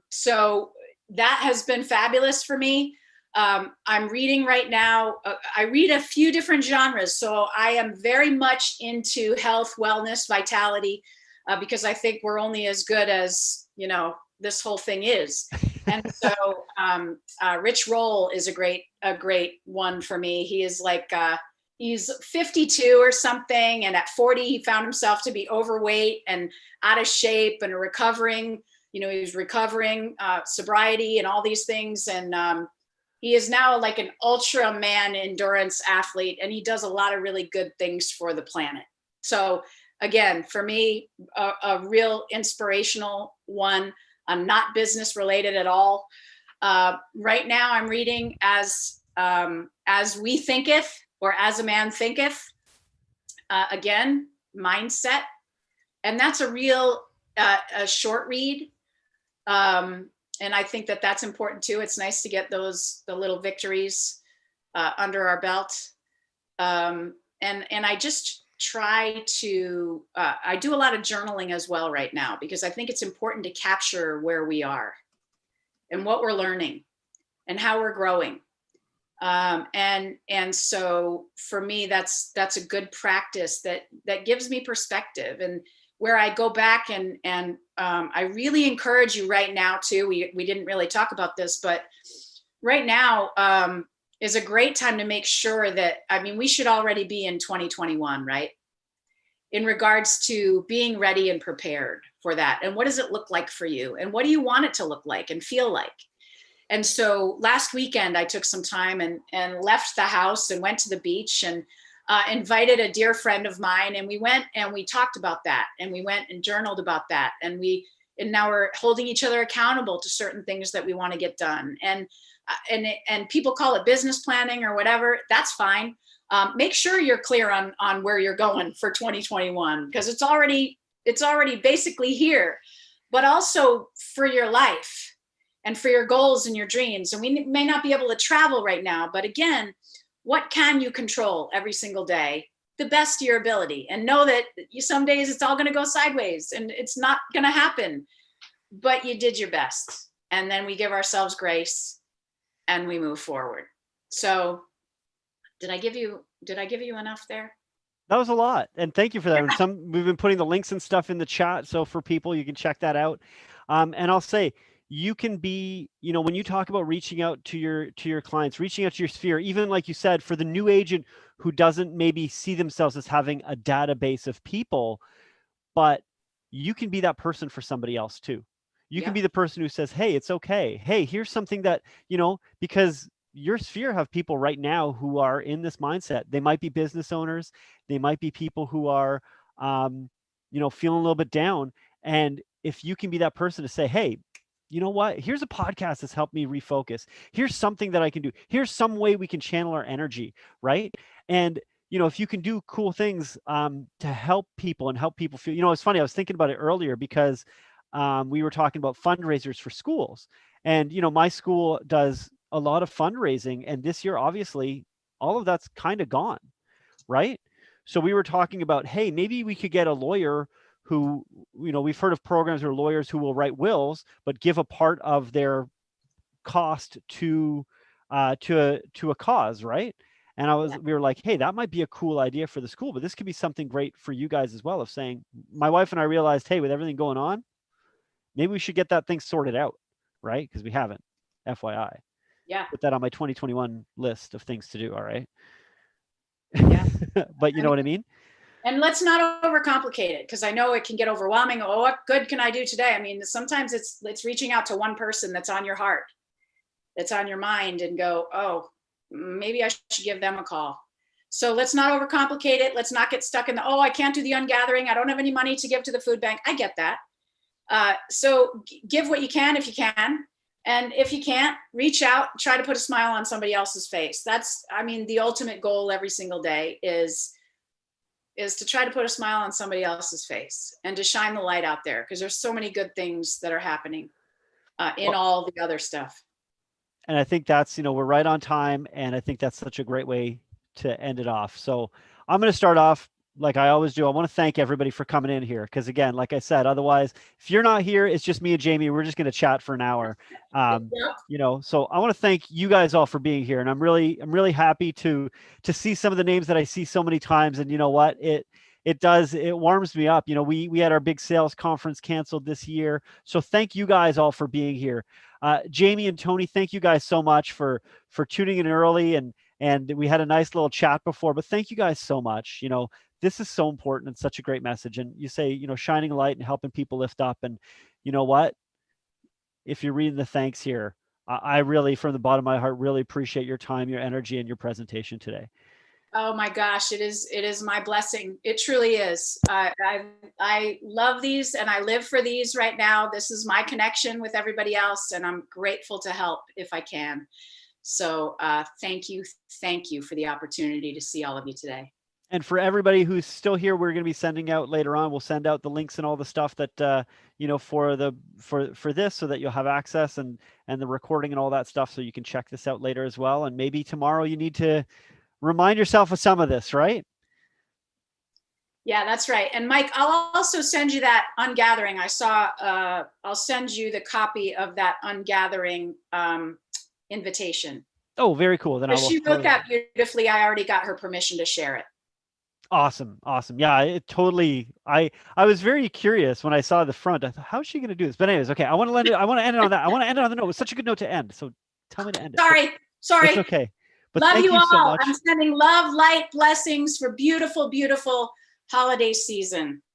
So that has been fabulous for me. I'm reading right now. I read a few different genres. So I am very much into health, wellness, vitality, because I think we're only as good as, you know, this whole thing is. And so Rich Roll is a great a great one for me. He is like, he's 52 or something. And at 40, he found himself to be overweight and out of shape and recovering, he was recovering sobriety and all these things. And he is now like an ultra man endurance athlete. And he does a lot of really good things for the planet. So again, for me, a real inspirational one, not business related at all. Right now I'm reading As We Thinketh, or As a Man Thinketh, again, mindset. And that's a real a short read. And I think that that's important too. It's nice to get the little victories under our belt. And I just try to, I do a lot of journaling as well right now, because I think it's important to capture where we are and what we're learning and how we're growing. And so for me, that's a good practice that gives me perspective, and where I go back and I really encourage you right now too. We didn't really talk about this, but right now is a great time to make sure that, we should already be in 2021, right? In regards to being ready and prepared for that. And what does it look like for you? And what do you want it to look like and feel like? And so last weekend, I took some time and left the house and went to the beach and invited a dear friend of mine. And we went and we talked about that. And we went and journaled about that. And now we're holding each other accountable to certain things that we want to get done. And people call it business planning or whatever. That's fine. Make sure you're clear on where you're going for 2021, because it's already basically here, but also for your life and for your goals and your dreams. And we may not be able to travel right now, but again, what can you control every single day? The best of your ability, and know that some days it's all going to go sideways and it's not going to happen, but you did your best. And then we give ourselves grace and we move forward. So did I give you enough there? That was a lot. And thank you for that. And we've been putting the links and stuff in the chat. So for people, you can check that out. And I'll say, you can be, when you talk about reaching out to your clients, reaching out to your sphere, even like you said, for the new agent who doesn't maybe see themselves as having a database of people, but you can be that person for somebody else too. You can be the person who says, hey, it's okay. Hey, here's something that, because your sphere have people right now who are in this mindset. They might be business owners. They might be people who are, feeling a little bit down. And if you can be that person to say, hey, you know what? Here's a podcast that's helped me refocus. Here's something that I can do. Here's some way we can channel our energy, right? And, if you can do cool things to help people and help people feel, it's funny. I was thinking about it earlier because we were talking about fundraisers for schools. And, my school does a lot of fundraising. And this year, obviously, all of that's kind of gone, right? So we were talking about, hey, maybe we could get a lawyer who, we've heard of programs or lawyers who will write wills, but give a part of their cost to a cause, right? And we were like, hey, that might be a cool idea for the school, but this could be something great for you guys as well, of saying, my wife and I realized, hey, with everything going on, maybe we should get that thing sorted out, right? Because we haven't, FYI. Yeah. Put that on my 2021 list of things to do, all right? Yeah. But you know what I mean? And let's not overcomplicate it, because I know it can get overwhelming. Oh, what good can I do today? Sometimes it's reaching out to one person that's on your heart, that's on your mind, and go, oh, maybe I should give them a call. So let's not overcomplicate it. Let's not get stuck in I can't do the ungathering. I don't have any money to give to the food bank. I get that. So give what you can if you can. And if you can't, reach out, try to put a smile on somebody else's face. That's, the ultimate goal every single day is to try to put a smile on somebody else's face and to shine the light out there, because there's so many good things that are happening in all the other stuff. And I think that's, we're right on time. And I think that's such a great way to end it off. So I'm going to start off like I always do. I want to thank everybody for coming in here, because again, like I said, otherwise, if you're not here, it's just me and Jamie. We're just going to chat for an hour. So I want to thank you guys all for being here. And I'm really happy to see some of the names that I see so many times. And you know what? It warms me up. We had our big sales conference canceled this year. So thank you guys all for being here. Jamie and Tony, thank you guys so much for tuning in early, and we had a nice little chat before, but thank you guys so much. You know, this is so important and such a great message. And you say, you know, shining light and helping people lift up. And you know what? If you're reading the thanks here, I really, from the bottom of my heart, really appreciate your time, your energy, and your presentation today. Oh my gosh, it is my blessing. It truly is. I love these and I live for these right now. This is my connection with everybody else, and I'm grateful to help if I can. So thank you for the opportunity to see all of you today. And for everybody who's still here, we're going to be sending out later on. We'll send out the links and all the stuff that you know, for this, so that you'll have access, and the recording and all that stuff, so you can check this out later as well. And maybe tomorrow you need to remind yourself of some of this, right? Yeah, that's right. And Mike, I'll also send you that Ungathering. I saw. I'll send you the copy of that Ungathering invitation. Oh, very cool. Then she wrote that beautifully. I already got her permission to share it. Awesome. Awesome. Yeah, it totally, I was very curious when I saw the front. I thought, how's she going to do this? But anyways, okay. I want to end it on that. I want to end it on the note. It was such a good note to end. So tell me to end it. Sorry. It's okay. But love thank you all. So much. I'm sending love, light, blessings for beautiful, beautiful holiday season.